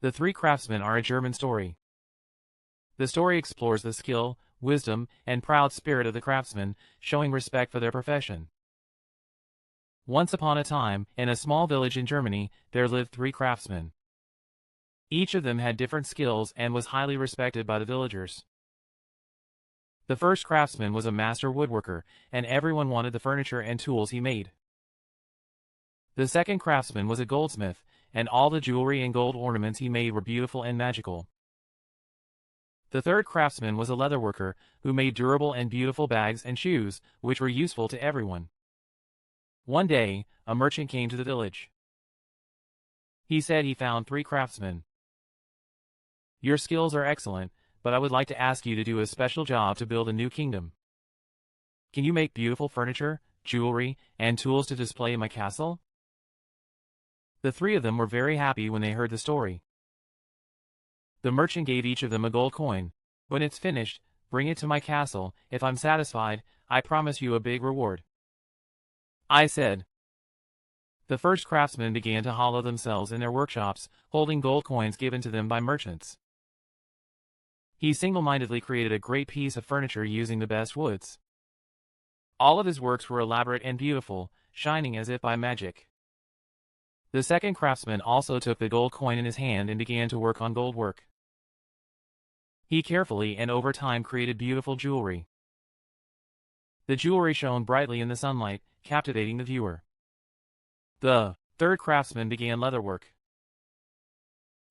The Three Craftsmen are a German story. The story explores the skill, wisdom, and proud spirit of the craftsmen, showing respect for their profession. Once upon a time, in a small village in Germany, there lived three craftsmen. Each of them had different skills and was highly respected by the villagers. The first craftsman was a master woodworker, and everyone wanted the furniture and tools he made. The second craftsman was a goldsmith, and all the jewelry and gold ornaments he made were beautiful and magical. The third craftsman was a leatherworker, who made durable and beautiful bags and shoes, which were useful to everyone. One day, a merchant came to the village. He said he found three craftsmen. "Your skills are excellent, but I would like to ask you to do a special job to build a new kingdom. Can you make beautiful furniture, jewelry, and tools to display in my castle?" The three of them were very happy when they heard the story. The merchant gave each of them a gold coin. "When it's finished, bring it to my castle. If I'm satisfied, I promise you a big reward," I said. The first craftsmen began to hollow themselves in their workshops, holding gold coins given to them by merchants. He single-mindedly created a great piece of furniture using the best woods. All of his works were elaborate and beautiful, shining as if by magic. The second craftsman also took the gold coin in his hand and began to work on gold work. He carefully and over time created beautiful jewelry. The jewelry shone brightly in the sunlight, captivating the viewer. The third craftsman began leatherwork.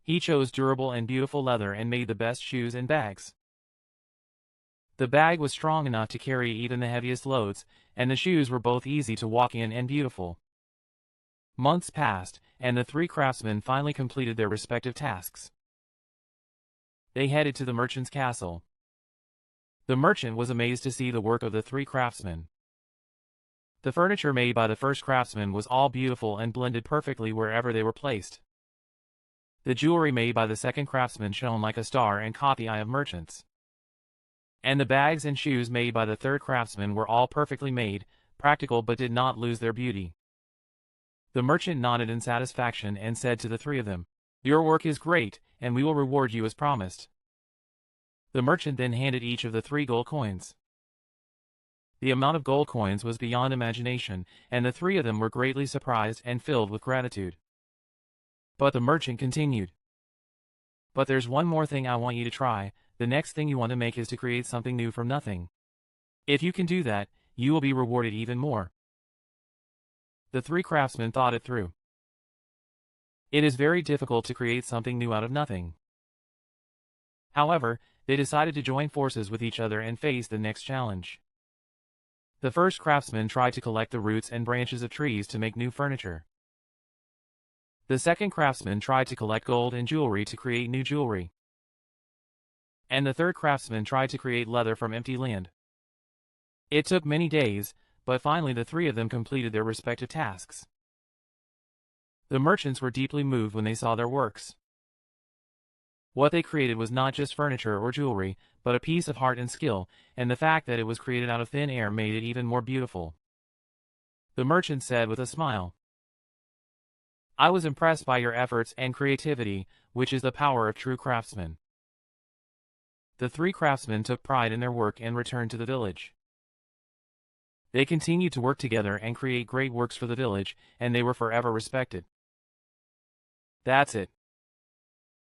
He chose durable and beautiful leather and made the best shoes and bags. The bag was strong enough to carry even the heaviest loads, and the shoes were both easy to walk in and beautiful. Months passed, and the three craftsmen finally completed their respective tasks. They headed to the merchant's castle. The merchant was amazed to see the work of the three craftsmen. The furniture made by the first craftsman was all beautiful and blended perfectly wherever they were placed. The jewelry made by the second craftsman shone like a star and caught the eye of merchants. And the bags and shoes made by the third craftsman were all perfectly made, practical but did not lose their beauty. The merchant nodded in satisfaction and said to the three of them, "Your work is great, and we will reward you as promised." The merchant then handed each of the three gold coins. The amount of gold coins was beyond imagination, and the three of them were greatly surprised and filled with gratitude. But the merchant continued. "But there's one more thing I want you to try. The next thing you want to make is to create something new from nothing. If you can do that, you will be rewarded even more." The three craftsmen thought it through. It is very difficult to create something new out of nothing. However, they decided to join forces with each other and face the next challenge. The first craftsman tried to collect the roots and branches of trees to make new furniture. The second craftsman tried to collect gold and jewelry to create new jewelry. And the third craftsman tried to create leather from empty land. It took many days, but finally the three of them completed their respective tasks. The merchants were deeply moved when they saw their works. What they created was not just furniture or jewelry, but a piece of heart and skill, and the fact that it was created out of thin air made it even more beautiful. The merchant said with a smile, "I was impressed by your efforts and creativity, which is the power of true craftsmen." The three craftsmen took pride in their work and returned to the village. They continued to work together and create great works for the village, and they were forever respected. That's it.